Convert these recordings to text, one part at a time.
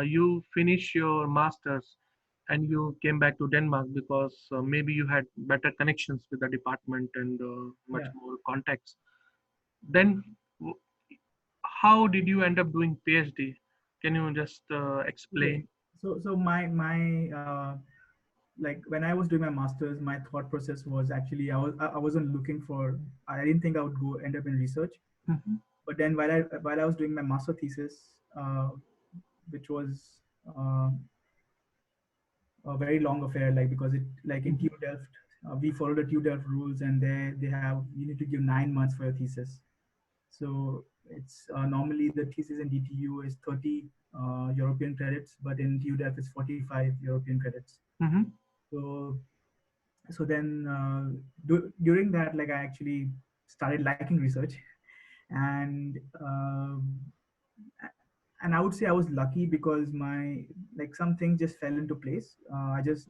you finish your masters and you came back to Denmark because maybe you had better connections with the department and much Yeah. more contacts. Then, w- how did you end up doing PhD? Can you just Okay. explain? So my like when I was doing my masters, my thought process was actually I wasn't looking for. I didn't think I would go end up in research. Mhm, But then while I was doing my master thesis, which was a very long affair, like because it like in mhm, TU Delft, we follow the TU Delft rules, and they have you need to give 9 months for your thesis. So it's normally the thesis in DTU is 30 European credits, but in TU Delft it's 45 European credits. mhm, So then during that, like I actually started liking research, and and I would say I was lucky because my like some things just fell into place. I just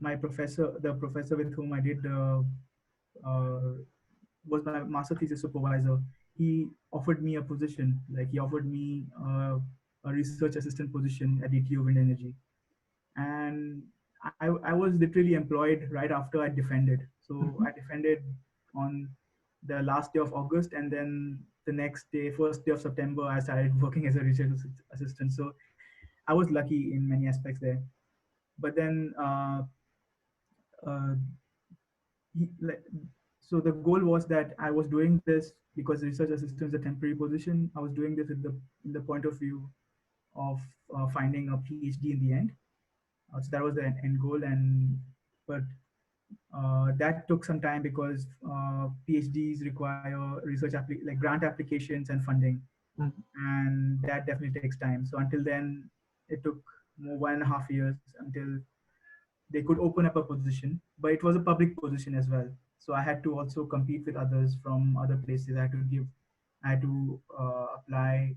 my professor, the professor with whom I did uh, was my master thesis supervisor. He offered me a position, like he offered me a research assistant position at DTU Wind Energy, and I was literally employed right after I defended. So mhm. I defended on the last day of August, and then the next day, first day of September, I started working as a research assistant. So I was lucky in many aspects there. But then uh, like, so the goal was that I was doing this because research assistant is a temporary position. I was doing this in the point of view of finding a PhD in the end. So that was the end goal, and but that took some time because PhDs require like grant applications and funding, Mhm. and that definitely takes time. So until then, it took more 1.5 years until they could open up a position, but it was a public position as well. So I had to also compete with others from other places. I had to apply,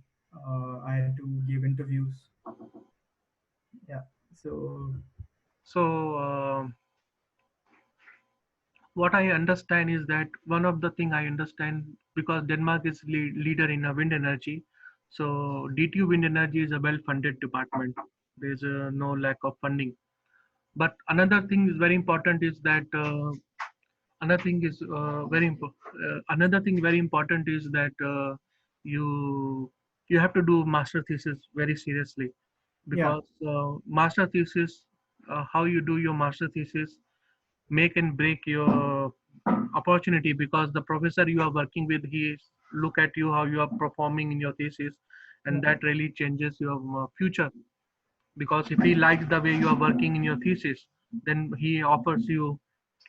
I had to give interviews. Yeah. So So, what I understand is that one of the thing I understand, because Denmark is leader in wind energy, so DTU Wind Energy is a well-funded department. There's no lack of funding. But another thing is very important is that another thing is another thing very important is that you you have to do master thesis very seriously, yeah, because master thesis, how you do your master thesis make and break your opportunity, because the professor you are working with, he look at you how you are performing in your thesis, and yeah, that really changes your future. Because if he likes the way you are working in your thesis, then he offers you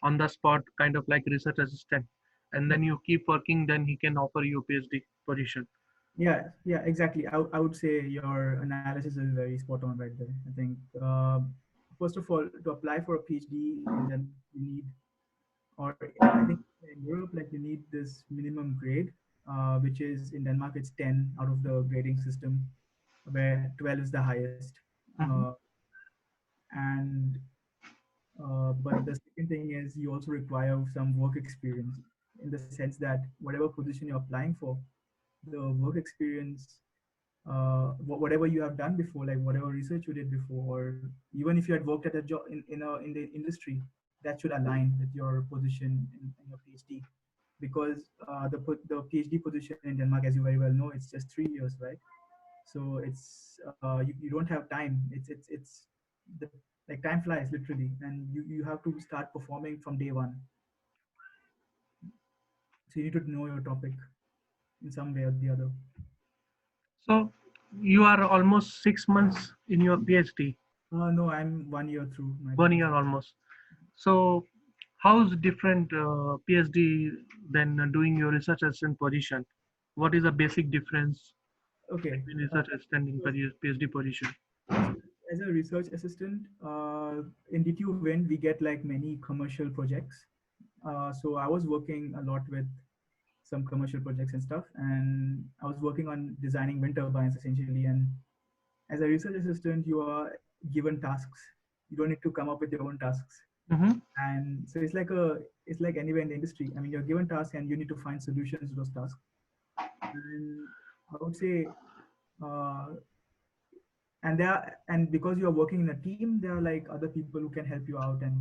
on the spot kind of like research assistant, and yeah. then you keep working, then he can offer you PhD position. Yeah, exactly. I would say your analysis is very spot on right there. I think, first of all, to apply for a PhD in Denmark, you need, or I think in Europe, like you need this minimum grade, which is in Denmark, it's 10 out of the grading system, where 12 is the highest. Mhm. Uh, and but the second thing is you also require some work experience in the sense that whatever position you're applying for, the work experience, whatever you have done before, like whatever research you did before, or even if you had worked at a job in the industry, that should align with your position in your PhD. Because the PhD position in Denmark, as you very well know, it's just 3 years, right? So it's you don't have time. It's the, like time flies literally, and you have to start performing from day one. So you need to know your topic in some way or the other. So you are almost 6 months in your PhD, No, I'm 1 year through my 1 year PhD. almost. So how's different PhD than doing your research assistant position? What is the basic difference Okay. between research assistant and PhD position? So as a research assistant in DTU Wind, we get like many commercial projects. So I was working a lot with some commercial projects and stuff, and I was working on designing wind turbines essentially. And as a research assistant, you are given tasks. You don't need to come up with your own tasks. Mm-hmm. And so it's like anywhere in the industry. I mean, you're given tasks and you need to find solutions to those tasks. And I would say uh, and because you are working in a team, there are like other people who can help you out, and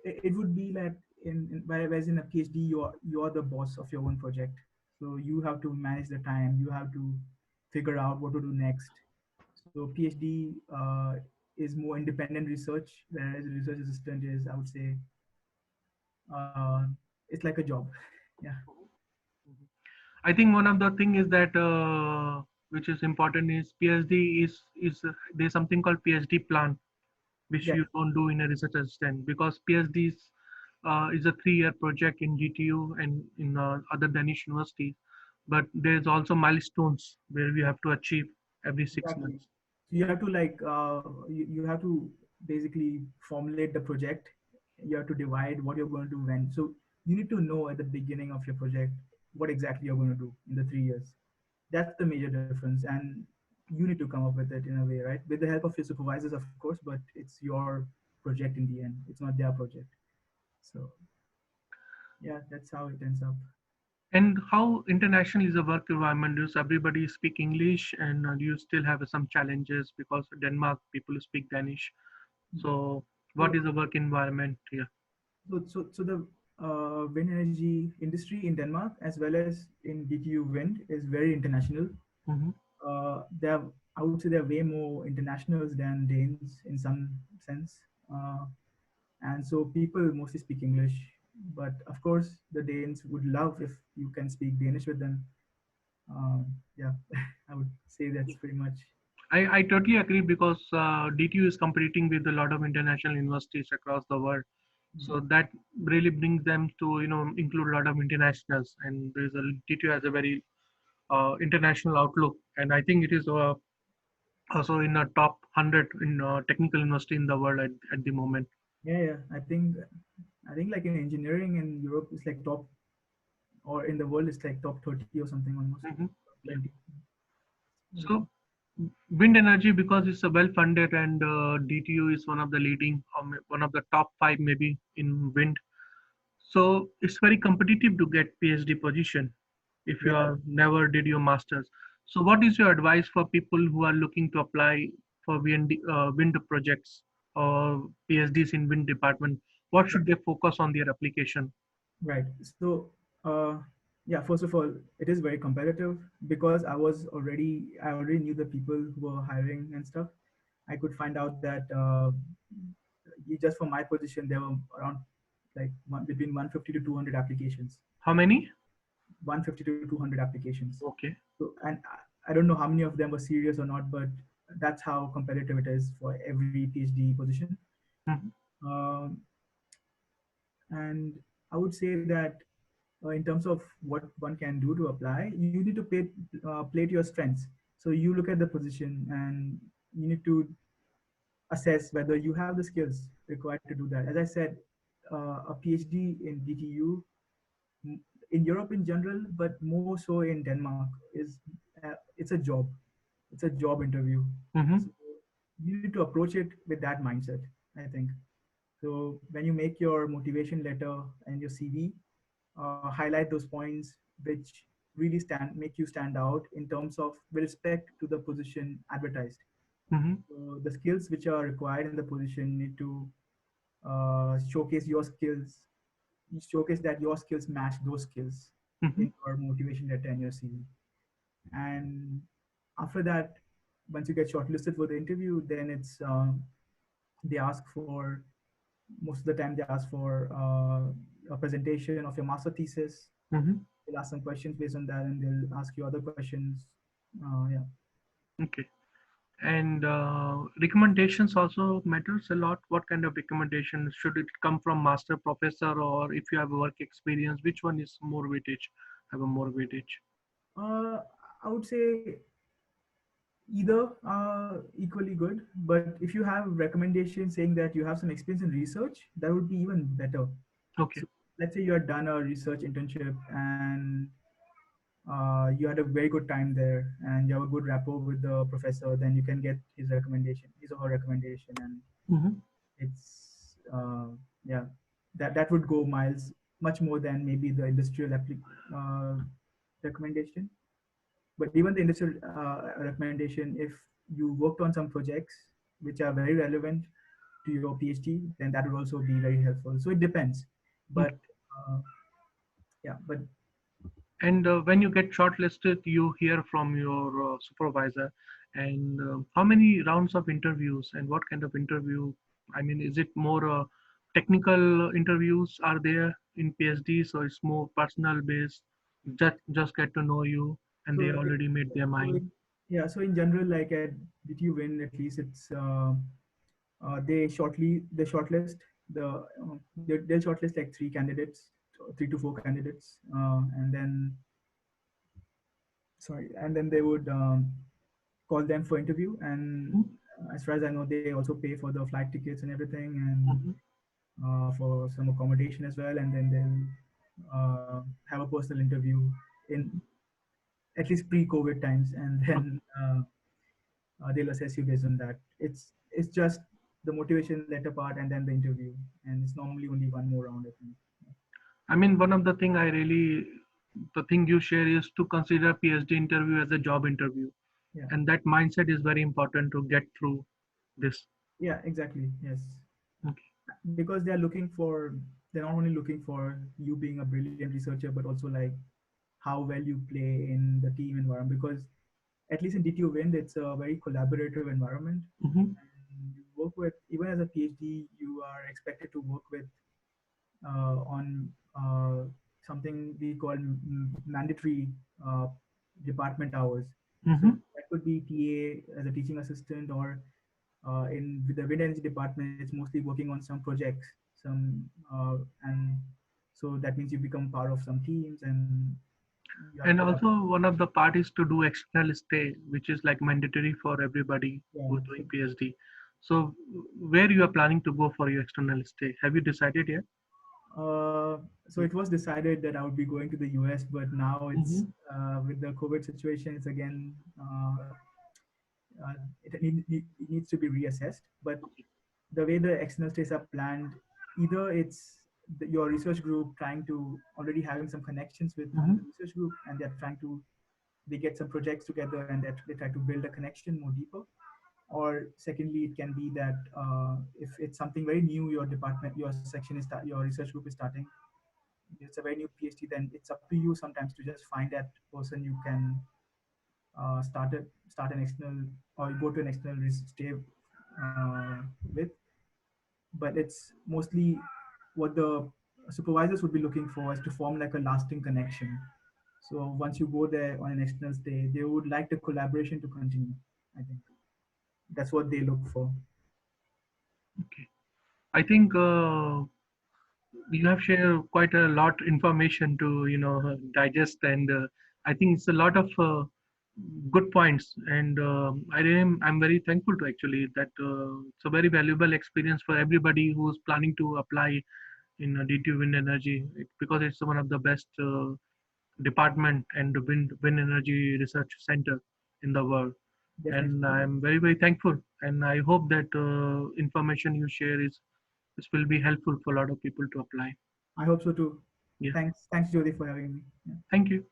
it would be like whereas in a PhD you are the boss of your own project, so you have to manage the time, you have to figure out what to do next. So PhD is more independent research, whereas research assistant is, I would say, uh, it's like a job. Yeah. I think one of the thing is that which is important is PhD is there's something called PhD plan which you Exactly. don't do in a research assistant because PhD is a 3-year project in DTU and in other Danish universities, but there's also milestones where we have to achieve every six Exactly. months. So you have to like you have to basically formulate the project. You have to divide what you're going to do when. So you need to know at the beginning of your project what exactly you're going to do in the 3 years. That's the major difference, and you need to come up with it in a way, right? With the help of your supervisors, of course, but it's your project in the end. It's not their project. So yeah, that's how it ends up. And how international is the work environment? Does everybody speak English, and do you still have some challenges because Denmark people speak Danish? So, what So is the work environment here? so the wind energy industry in Denmark as well as in DTU Wind is very international. Hmm. They're, I would say they're way more internationals than Danes in some sense. And so people mostly speak English, but of course the Danes would love if you can speak Danish with them. Yeah, I would say that's pretty much. I totally agree because DTU is competing with a lot of international universities across the world. So that really brings them to include a lot of internationals, and DTU has a very international outlook, and I think it is also in a top 100 in technical university in the world at the moment. Yeah, yeah. I think like in engineering in Europe it's like top, or in the world it's like top 30 or something almost. Hmm. Top Yeah. 20. So wind energy, because it's a well funded, and DTU is one of the leading, one of the top five maybe in wind. So it's very competitive to get PhD position if you Yeah, are never did your masters. So what is your advice for people who are looking to apply for wind projects or PhDs in wind department? What should they focus on their application? right. So, uh, yeah, first of all, it is very competitive because I already knew the people who were hiring and stuff. I could find out that just for my position, there were around like between 150 to 200 applications. How many? 150 to 200 applications. Okay. So, and I don't know how many of them were serious or not, but that's how competitive it is for every PhD position. Mhm. Um, and I would say that in terms of what one can do to apply, you need to play to your strengths. So you look at the position and you need to assess whether you have the skills required to do that. As I said, a PhD in DTU, in Europe in general, but more so in Denmark, is it's a job. It's a job interview. Mm-hmm. So you need to approach it with that mindset, I think. So when you make your motivation letter and your CV, highlight those points which really make you stand out in terms of with respect to the position advertised. Mm-hmm. So the skills which are required in the position need to showcase your skills, showcase that your skills match those skills Mm-hmm. in your motivation letter and your CV. And after that, once you get shortlisted for the interview, then they ask for, most of the time they ask for a presentation of your master thesis. Mm-hmm. They'll ask some questions based on that, and they'll ask you other questions. Yeah. Okay. And recommendations also matters a lot. What kind of recommendation should it come from master professor, or if you have work experience, which one is more weightage? Have a more weightage. Uh, I would say either are equally good, but if you have recommendations saying that you have some experience in research, that would be even better. Okay. So let's say you had done a research internship and you had a very good time there and you have a good rapport with the professor, then you can get his or her recommendation, and Mm-hmm. it's yeah, that would go miles, much more than maybe the recommendation. But even the industrial recommendation, if you worked on some projects which are very relevant to your PhD, then that would also be very helpful. So it depends. But uh, yeah, but And when you get shortlisted, you hear from your supervisor. And how many rounds of interviews and what kind of interview? I mean, is it more technical interviews are there in PhD? So it's more personal based, just get to know you, and so they already made their so mind. in, yeah, so in general, like at DTU Win, at least it's they shortlist they'll shortlist like three candidates, 3 to 4 candidates, and then sorry, and then they would call them for interview. And Mhm, as far as I know, they also pay for the flight tickets and everything, and mhm. for some accommodation as well. And then they'll have a personal interview in at least pre-COVID times, and then they'll assess you based on that. It's just the motivation letter part and then the interview, and it's normally only one more round, I think. I mean, one of the thing I really, the thing you share is to consider PhD interview as a job interview, Yeah, and that mindset is very important to get through this. yeah, exactly. Yes, Okay. because they're not only looking for you being a brilliant researcher, but also like how well you play in the team environment. Because at least in DTU Wind, it's a very collaborative environment. Mhm, And you work with, even as a PhD, you are expected to work with on something we call mandatory uh, department hours. So mhm. that could be TA as a teaching assistant, or in with the wind energy department, it's mostly working on some projects, and so that means you become part of some teams, and you have to And collaborate. also one of the part is to do external stay, which is like mandatory for everybody Yeah. who's doing PhD. So where you are planning to go for your external stay? Have you decided yet? So it was decided that I would be going to the US, but now it's Mm-hmm. with the COVID situation, it's again uh, it needs to be reassessed. But the way the external stays are planned, either it's your research group trying to already having some connections with Mm-hmm. another research group, and they're trying to they get some projects together, and that they try to build a connection more deeper. Or secondly, it can be that if it's something very new, your section your research group is starting, it's a very new PhD, then it's up to you sometimes to just find that person you can start an external, or go to an external stay with. But it's mostly what the supervisors would be looking for is to form like a lasting connection. So once you go there on an external stay, they would like the collaboration to continue. I think that's what they look for. Okay. I think you have shared quite a lot information to digest, and I think it's a lot of good points. And I'm very thankful to actually that it's a very valuable experience for everybody who's planning to apply in DTU Wind Energy because it's one of the best department and the wind energy research center in the world. And Definitely. I'm very very thankful, and I hope that information you share is this will be helpful for a lot of people to apply. I hope so too. Yeah, Thanks, Jyoti, for having me. Yeah. thank you.